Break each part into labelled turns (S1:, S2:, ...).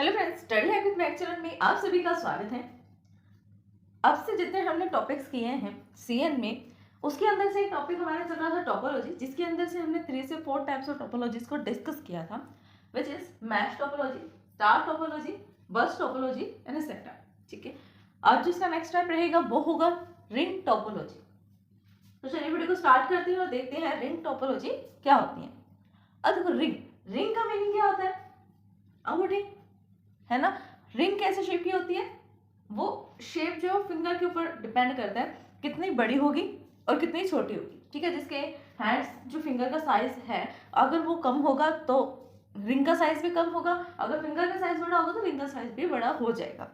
S1: Hello friends, study hack with math channel में आप सभी का स्वागत है। अब से जितने हमने टॉपिक्स किए हैं सीएन में, उसके अंदर से एक टॉपिक हमारा चल रहा था टोपोलॉजी, जिसके अंदर से हमने 3 से 4 टाइप्स ऑफ टोपोलॉजीज को डिस्कस किया था, which is mesh topology, star topology, बस टोपोलॉजी एंड एक्सेट्रा। ठीक है, आज जिसका नेक्स्ट टाइप रहेगा वो होगा रिंग टोपोलॉजी। तो चलिए वीडियो को स्टार्ट करते हैं और देखते हैं रिंग टोपोलॉजी क्या होती है। अब देखो, रिंग का मीनिंग क्या होता है? अंगूठी है ना। रिंग कैसे शेप की होती है? वो शेप जो फिंगर के ऊपर डिपेंड करता है कितनी बड़ी होगी और कितनी छोटी होगी। ठीक है, जिसके हैंड्स जो फिंगर का साइज है, अगर वो कम होगा तो रिंग का साइज भी कम होगा, अगर फिंगर का साइज बड़ा होगा तो रिंग का साइज भी बड़ा हो जाएगा।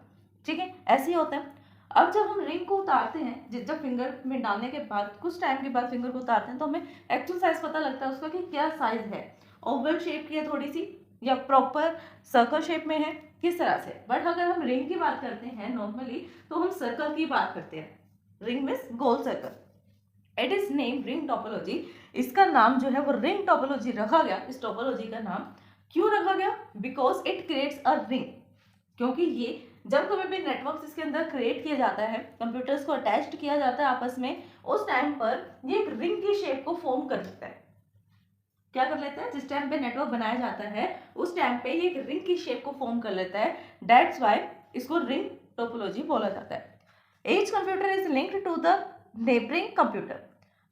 S1: ठीक है, ऐसे ही होता है। अब जब हम रिंग को उतारते हैं, जब फिंगर में डालने के बाद कुछ टाइम के बाद फिंगर को उतारते हैं, तो हमें एक्चुअल साइज पता लगता है उसका कि क्या साइज है। ओवल शेप की है थोड़ी सी, या प्रॉपर सर्कल शेप में है, किस तरह से। बट अगर हम रिंग की बात करते हैं नॉर्मली, तो हम सर्कल की बात करते हैं। Ring means goal circle. It is name ring topology. इसका नाम जो है वो रिंग टोपोलॉजी रखा गया। इस टोपोलॉजी का नाम क्यों रखा गया? Because it creates a ring. क्योंकि ये जब कभी भी नेटवर्क इसके अंदर क्रिएट किया जाता है, कंप्यूटर्स को अटैच किया जाता है आपस में, उस टाइम पर ये एक रिंग की शेप को फॉर्म कर देता है। क्या कर लेता है? जिस टाइम पे नेटवर्क बनाया जाता है उस टाइम पे ये एक रिंग की शेप को फॉर्म कर लेता है। दैट्स व्हाई इसको रिंग टोपोलॉजी बोला जाता है। Each computer is linked to the neighbouring computer.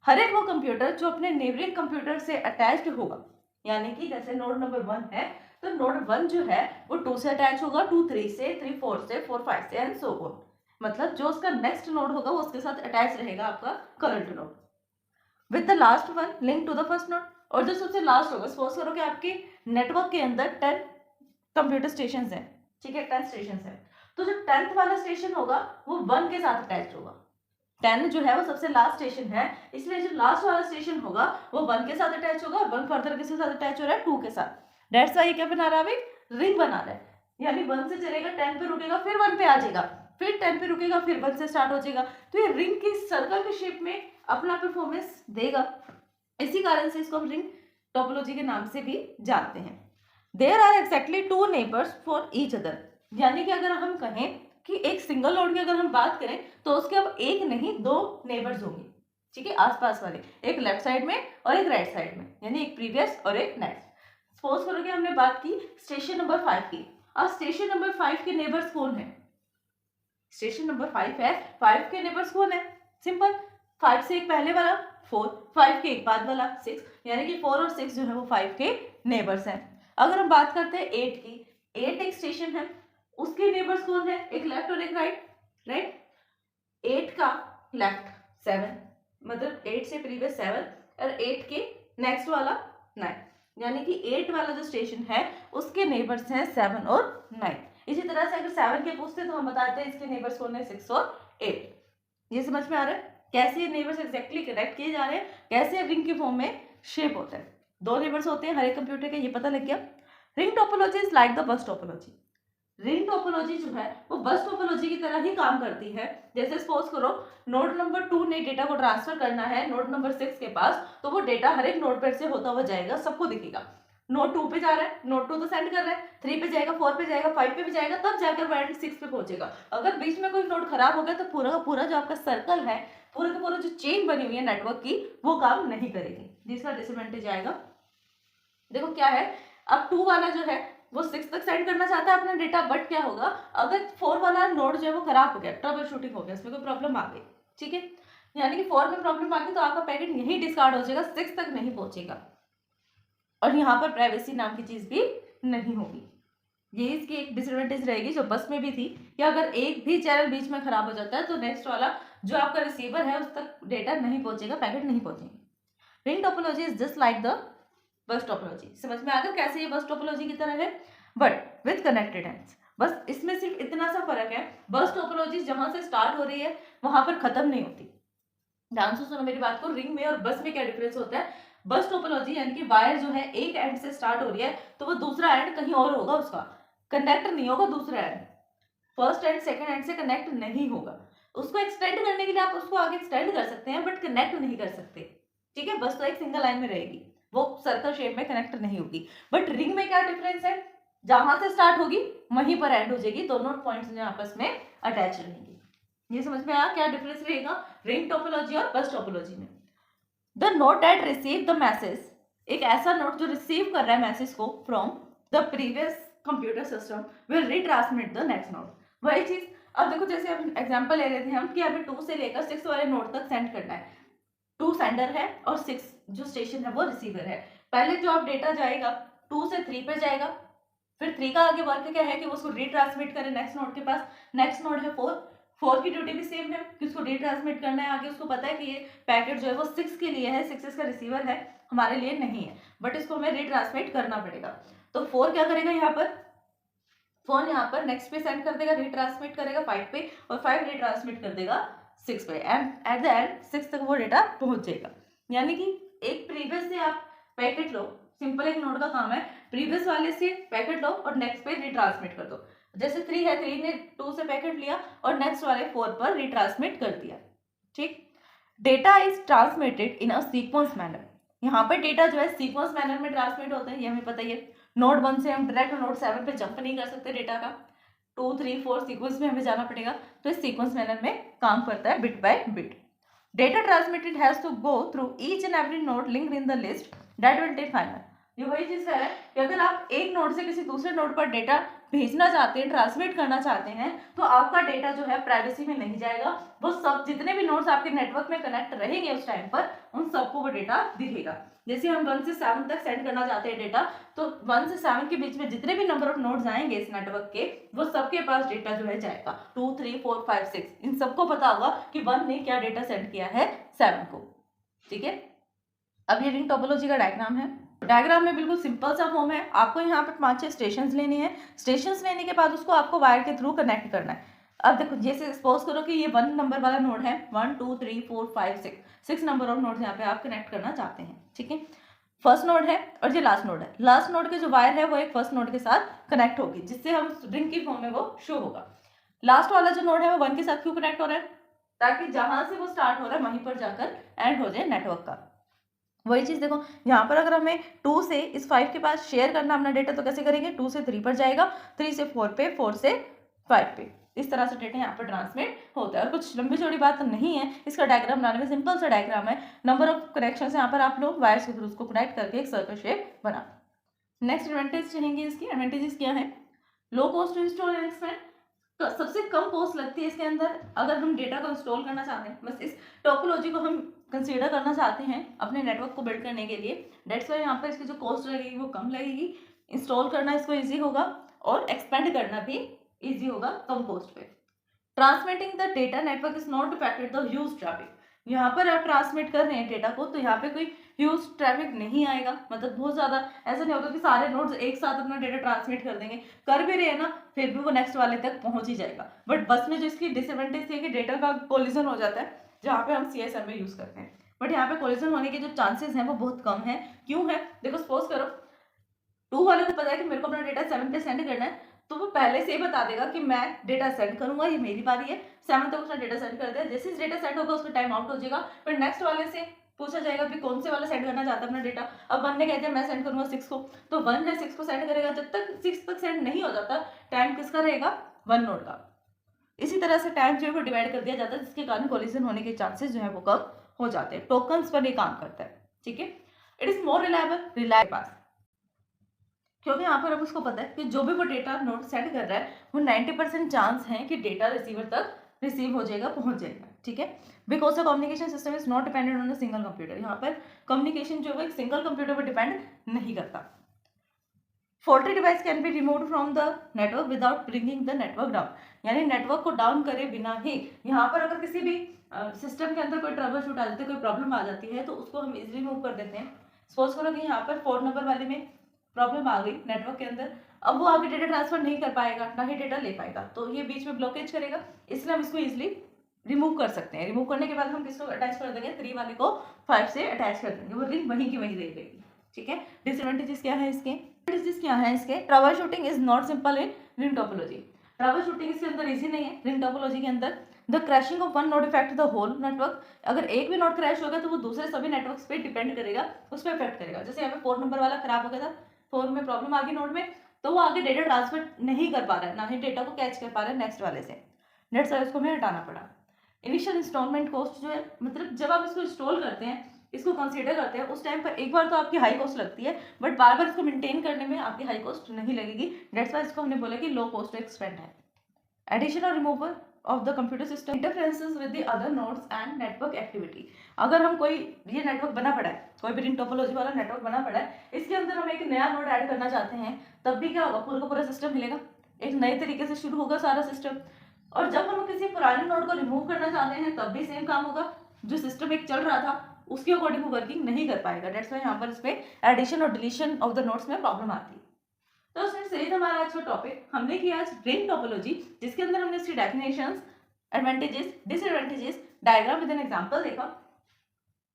S1: हर एक वो कंप्यूटर जो अपने नेबरिंग कंप्यूटर से अटैच्ड होगा, यानी कि जैसे नोड नंबर 1 है तो नोड 1 जो है वो 2 से अटैच होगा, 2 3 से, 3 4 से, 4 5 से एंड सो ऑन। मतलब जो उसका नेक्स्ट नोड होगा वो उसके साथ अटैच रहेगा आपका current node, with the last one link to the first node. और जो सबसे लास्ट होगा, सपोज करो कि आपके नेटवर्क के अंदर 10 कंप्यूटर स्टेशन हैं। ठीक है, 10 स्टेशन है, तो जो 10th वाला स्टेशन होगा वो 1 के साथ अटैच होगा। 10 जो है वो सबसे लास्ट स्टेशन है, इसलिए जो लास्ट वाला स्टेशन होगा वो 1 के साथ अटैच होगा, और 1 फर्दर किसके साथ अटैच हो रहा है? 2 के साथ। दैट्स व्हाई ये क्या बना रहा है? रिंग बना रहा है। यानी 1 से चलेगा, 10 पे रुकेगा, फिर 1 पे आ जाएगा, फिर 10 पे रुकेगा, फिर 1 से स्टार्ट हो जाएगा। तो ये रिंग की सर्कल के शेप में अपना परफॉर्मेंस देगा। इसी कारण से इसको हम रिंग टोपोलॉजी के नाम से भी जानते हैं। There are exactly 2 neighbours for each other. यानी कि अगर हम कहें कि एक सिंगल नोड की अगर हम बात करें तो उसके अब एक नहीं 2 नेबर्स होंगे। ठीक है, आसपास वाले, एक लेफ्ट साइड में और एक राइट साइड में, यानी एक प्रीवियस और एक नेक्स्ट। सपोज करो कि हमने बात की स्टेशन नंबर 5 की। अब स्टेशन नंबर 5 के नेबर्स कौन है? स्टेशन नंबर 5 है, 5 के नेबर्स कौन है? सिंपल, 5 से एक पहले वाला 4, 5 के एक बाद वाला 6, यानी कि 4 और 6 जो है वो 5 के नेबर्स हैं। अगर हम बात करते हैं 8 की, 8 एक स्टेशन है, उसके नेबर्स कौन है? एक लेफ्ट और एक राइट। राइट, 8 का लेफ्ट 7, मतलब 8 से प्रीवियस 7, और 8 के नेक्स्ट वाला 9, यानी कि 8 वाला जो स्टेशन है उसके नेबर्स हैं 7 और 9। इसी तरह से अगर 7 के पूछते तो हम बताते हैं इसके नेबर्स कौन है? 6 और 8। ये समझ में आ रहा है कैसे ये नेबर्स एग्जैक्टली कनेक्ट किए जा रहे हैं, कैसे रिंग के फॉर्म में शेप होता है। 2 नेबर्स होते हैं हर एक कंप्यूटर के, ये पता लग गया। Ring topology is like the bus topology. Ring topology जो है वो बस टोपोलॉजी की तरह ही काम करती है। जैसे सपोज करो नोड नंबर 2 ने डेटा को ट्रांसफर करना है नोड नंबर 6 के पास, तो वो डेटा हर एक नोड पर से होता हुआ जाएगा, सबको दिखेगा। नोड 2 पे जा रहा है, नोड 2 तो सेंड कर रहा है, 3 पे जाएगा, 4 पे जाएगा, 5 पे भी जाएगा, तब जाकर वो एंड 6 पे पहुंचेगा। अगर बीच में कोई नोड खराब हो गया तो पूरा का पूरा जो आपका सर्कल है, पूरा का पूरा जो चेन बनी हुई है नेटवर्क की, वो काम नहीं करेगी, जिसका डिसएडवांटेज आएगा। देखो क्या है, अब 2 वाला जो है वो 6 तक सेंड करना चाहता है अपना डेटा, बट क्या होगा अगर 4 वाला नोड जो है वो खराब हो गया, ट्रबल शूटिंग हो गया, इसमें कोई प्रॉब्लम आ गई। ठीक है, यानी कि 4 में प्रॉब्लम आ गई तो आपका पैकेट यही डिस्कार्ड हो जाएगा, 6 तक नहीं पहुंचेगा, और यहाँ पर प्राइवेसी नाम की चीज भी नहीं होगी। ये इसकी एक डिसएडवांटेज रहेगी जो बस में भी थी, कि अगर एक भी चैनल बीच में खराब हो जाता है तो नेक्स्ट वाला जो आपका रिसीवर है उस तक डेटा नहीं पहुंचेगा, पैकेट नहीं पहुंचेंगे। Ring topology is just like the bus topology. समझ में आ गया कैसे ये बस टोपोलॉजी की तरह है, बट विथ कनेक्टेड एंड्स। बस इसमें सिर्फ इतना सा फर्क है, बस टोपोलॉजी जहां से स्टार्ट हो रही है वहां पर खत्म नहीं होती। ध्यान से सुनो मेरी बात को, रिंग में और बस में क्या डिफरेंस होता है। बस टोपोलॉजी यानी कि वायर जो है एक एंड से स्टार्ट हो रही है तो वो दूसरा एंड कहीं और होगा, उसका कनेक्ट नहीं होगा, दूसरा and first and second and से कनेक्ट नहीं होगा। उसको एक्सटेंड करने के लिए आप उसको आगे एक्सटेंड कर सकते हैं, बट कनेक्ट नहीं कर सकते। ठीक है, बस तो एक सिंगल लाइन में रहेगी, वो सर्कल शेप में कनेक्ट नहीं होगी। बट रिंग में क्या डिफरेंस है? जहां से स्टार्ट होगी वहीं पर एंड हो जाएगी, दोनों पॉइंट्स जो आपस में अटैच रहेंगे। ये समझ में आया क्या डिफरेंस रहेगा रिंग टोपोलॉजी और बस टोपोलॉजी में। The node that receive the message, एक ऐसा नोड जो रिसीव कर रहा है मैसेज को from the previous computer system will retransmit the next node. वही चीज अब देखो, जैसे अब एग्जांपल ले रहे थे हम कि हमें 2 से लेकर 6 वाले नोड तक सेंड करना है। 2 सेंडर है और 6 जो स्टेशन है वो रिसीवर है। पहले जो अब डेटा जाएगा 2 से 3 पे जाएगा, फिर 3 का आगे वर्क क्या है कि वो उसको रीट्रांसमिट करे नेक्स्ट नोड के पास। नेक्स्ट नोड है 4 की ड्यूटी भी सेम है कि उसको रीट्रांसमिट करना है आगे। उसको पता है कि ये पैकेट जो है वो 6 के लिए है, 6 इसका रिसीवर है, हमारे लिए नहीं है, बट इसको हमें रीट्रांसमिट करना पड़ेगा। तो 4 क्या करेगा यहाँ पर, 4 यहाँ पर नेक्स्ट पे सेंड कर देगा, रीट्रांसमिट करेगा 5 पे, और 5 रीट्रांसमिट कर देगा 6 पे, एंड एट द एंड 6 तक वो डेटा पहुंच जाएगा। यानी कि एक प्रीवियस से आप पैकेट लो, सिंपल एक नोड का काम है, प्रीवियस वाले से पैकेट लो और नेक्स्ट पे रिट्रांसमिट कर दो। जैसे 3 है, 3 ने 2 से पैकेट लिया और नेक्स्ट वाले 4 पर रिट्रांसमिट कर दिया। ठीक, data is transmitted in a sequence manner. यहाँ पे डेटा जो है सीक्वेंस मैनर में ट्रांसमिट होता है, ये हमें पता ही है। नोड 1 से हम डायरेक्ट नोड 7 पे जंप नहीं कर सकते डेटा का, 2, 3, 4 सीक्वेंस में हमें जाना पड़ेगा, तो इस सीक्वेंस मैनर में काम करता है bit by bit. Data transmitted has to go through each and every node linked in the list that will define. ये वही चीज कह रहा है कि अगर आप एक नोड से किसी दूसरे नोड पर डेटा भेजना चाहते हैं, ट्रांसमिट करना चाहते हैं, तो आपका डेटा जो है प्राइवेसी में नहीं जाएगा। वो सब जितने भी नोड्स आपके नेटवर्क में कनेक्ट रहेंगे उस टाइम पर, उन सबको वो डेटा दिखेगा। जैसे हम 1 से 7 तक सेंड करना चाहते हैं डेटा, तो 1 से 7 के बीच में जितने भी नंबर ऑफ नोड्स आएंगे इस नेटवर्क के, वो सबके पास डेटा जो है जाएगा। 2, 3, 4, 5, 6 इन सबको पता होगा कि 1 ने क्या डेटा सेंड किया है 7 को। ठीक है, अब ये रिंग टोपोलॉजी का डायग्राम है। डायग्राम में बिल्कुल सिंपल सा फॉर्म है। आपको यहाँ पे 5-6 स्टेशंस लेने हैं। स्टेशंस लेने के बाद उसको आपको वायर के थ्रू कनेक्ट करना है। अब देखो, जैसे सपोज करो कि ये 1 नंबर वाला नोड है, 1, 2, 3, 4, 5, 6 नंबर ऑफ नोड्स यहाँ पे आप कनेक्ट करना चाहते हैं। ठीक है, फर्स्ट नोड है और ये लास्ट नोड है। लास्ट नोड के जो वायर है वो एक फर्स्ट नोड के साथ कनेक्ट होगी, जिससे हम रिंग की फॉर्म में वो शो होगा। लास्ट वाला जो नोड है वो 1 के साथ क्यों कनेक्ट हो रहा है, ताकि जहां से वो स्टार्ट हो रहा है वहीं पर जाकर एंड हो जाए नेटवर्क का। वही चीज देखो, यहाँ पर अगर हमें 2 से इस 5 के पास शेयर करना अपना डेटा, तो कैसे करेंगे, 2 से 3 पर जाएगा, 3 से 4 पे, 4 से 5 पे, इस तरह से डेटा यहाँ पर ट्रांसमिट होता है। और कुछ लंबी चौड़ी बात नहीं है, इसका डायग्राम बनाने में सिंपल सा डायग्राम है। नंबर ऑफ कनेक्शन यहाँ पर आप लोग वायर्स के थ्रू उसको कनेक्ट करके एक सर्कल शेप बना। नेक्स्ट एडवांटेज रहेंगे इसकी। एडवांटेजेस क्या है, low cost to install and expand, सबसे कम कॉस्ट लगती है इसके अंदर अगर हम डेटा को इंस्टॉल करना चाहते हैं। बस इस टोपोलॉजी को हम कंसीडर करना चाहते हैं अपने नेटवर्क को बिल्ड करने के लिए, डेट्स वाई यहाँ पर इसकी जो कॉस्ट लगेगी वो कम लगेगी। इंस्टॉल करना इसको ईजी होगा और एक्सपेंड करना भी ईजी होगा कम कॉस्ट पे। Transmitting the data network is not affected the huge traffic. यहाँ पर आप ट्रांसमिट कर रहे हैं डेटा को, तो यहाँ पे कोई ह्यूज ट्रैफिक नहीं आएगा, मतलब बहुत ज़्यादा ऐसा नहीं होगा कि सारे नोड्स एक साथ अपना डेटा ट्रांसमिट कर देंगे। कर भी रहे हैं ना, फिर भी वो नेक्स्ट वाले तक पहुंच ही जाएगा। बट बस में जो इसकी डिसएडवांटेज है कि डेटा का कोलिजन हो जाता है, जहाँ पे हम CSMA यूज़ करते हैं। बट यहाँ पे कोलिजन होने के जो चांसेस हैं वो बहुत कम है। क्यों है, देखो सपोज करो 2 वाले को पता है कि मेरे को अपना डेटा 7 पे सेंड करना है, तो वो पहले से ही बता देगा कि मैं डेटा सेंड करूंगा, ये मेरी बारी है, 7 तक उसने डेटा सेंड कर दिया। जैसे डेटा सेंड होगा उसका टाइम आउट हो जाएगा, फिर नेक्स्ट वाले से पूछा जाएगा कि कौन से वाला सेंड करना चाहता है अपना डेटा। अब 1 ने कह दिया मैं सेंड करूंगा 6 को, तो 1 है 6 को सेंड करेगा। जब तक 6 तक सेंड नहीं हो जाता, टाइम किसका रहेगा, 1 नोड का। इसी तरह से टाइम जो है वो डिवाइड कर दिया जाता है, जिसके कारण कोलिजन होने के चांसेस जो है वो कम हो जाते हैं। टोकन्स पर ये काम करता है। ठीक है, इट इज मोर रिलायबल पास, क्योंकि यहाँ पर अब उसको पता है कि जो भी वो डेटा नोड सेंड कर रहा है वो 90% चांस है कि डेटा रिसीवर तक रिसीव हो जाएगा, पहुंच जाएगा। ठीक है, because the communication system is not dependent on the single computer. यहाँ पर कम्युनिकेशन जो है एक सिंगल कंप्यूटर पर डिपेंड नहीं करता। Faulty device can be removed from the network without bringing the network down, यानी नेटवर्क को डाउन करे बिना ही। यहाँ पर अगर किसी भी सिस्टम के अंदर कोई ट्रबल शूट आ जाती है, कोई प्रॉब्लम आ जाती है, तो उसको हम इजीली रिमूव कर देते हैं। सपोज करो कि यहाँ पर 4 नंबर वाले में प्रॉब्लम आ गई नेटवर्क के अंदर, अब वो आगे डेटा ट्रांसफर नहीं कर पाएगा, ना ही डेटा ले पाएगा, तो ये बीच में ब्लॉकेज करेगा, इसलिए हम इसको इजीली रिमूव कर सकते हैं। रिमूव करने के बाद हम किसको अटैच कर देंगे, 3 वाले को 5 से अटैच कर देंगे, वो रिंग वहीं की वहीं रह जाएगी। ठीक है, डिसएडवांटेजेस क्या है इसके, एडवांटेजेस क्या है इसके, trouble shooting is not simple in ring topology. Trouble shooting इसके अंदर इजी नहीं है रिंग टोपोलॉजी के अंदर। The crashing of one node effect the whole network, अगर एक भी नोड क्रैश होगा तो वो दूसरे सभी नेटवर्क्स पे डिपेंड करेगा, उस पर इफेक्ट करेगा। जैसे यहाँ पे 4 नंबर वाला खराब हो गया था, 4 में प्रॉब्लम आ गई नोड में, तो वो आगे डेटा ट्रांसफर नहीं कर पा रहा है, ना ही डेटा को कैच कर पा रहा है नेक्स्ट वाले से, दैट्स वाई उसको हमें हटाना पड़ा। इनिशियल इंस्टॉलमेंट कॉस्ट जो है, मतलब जब आप इसको इंस्टॉल करते हैं, इसको कंसीडर करते हैं, उस टाइम पर एक बार तो आपकी हाई कॉस्ट लगती है, बट बार बार इसको मेंटेन करने में आपकी हाई कॉस्ट नहीं लगेगी, दैट्स वाई इसको हमने बोला कि लो कॉस्ट एक्सपेंड है। एडिशन और removal of the computer system interferences with the other nodes and network activity. अगर हम कोई ये नेटवर्क बना पड़ा है, कोई भी रिंग टोपोलॉजी वाला नेटवर्क बना पड़ा है, इसके अंदर हम एक नया नोड ऐड करना चाहते हैं, तब भी क्या होगा, पूरा का पूरा सिस्टम हिलेगा, एक नए तरीके से शुरू होगा सारा सिस्टम। और जब हम किसी पुराने नोड को रिमूव करना चाहते हैं, तब भी सेम काम होगा, जो सिस्टम एक चल रहा था उसके अकॉर्डिंग वो वर्किंग नहीं कर पाएगा, दैट्स वाई यहाँ पर इस पे एडिशन और डिलीशन ऑफ द नोड्स में प्रॉब्लम आती है। तो स्टूडेंट्स यही था हमारा आज का टॉपिक। हमने किया आज रिंग टोपोलॉजी, जिसके अंदर हमने इसकी definitions, advantages, disadvantages, diagram with an example देखा।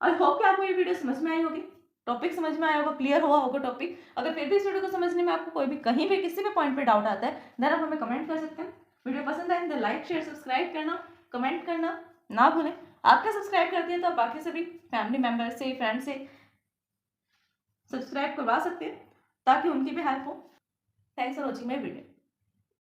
S1: आई होप कि आपको ये वीडियो समझ में आई होगी, टॉपिक समझ में आया होगा, क्लियर हुआ होगा टॉपिक। अगर फिर भी इस वीडियो को समझने में आपको कोई भी कहीं भी किसी भी पॉइंट पे डाउट आता है, देन आप हमें कमेंट कर सकते हैं। वीडियो पसंद आए तो लाइक शेयर सब्सक्राइब करना, कमेंट करना ना भूलें। आपने सब्सक्राइब कर दिया तो आप बाकी सभी फैमिली मेम्बर से, फ्रेंड से सब्सक्राइब करवा सकते हैं, ताकि उनकी भी हेल्प हो। Thanks for watching my video.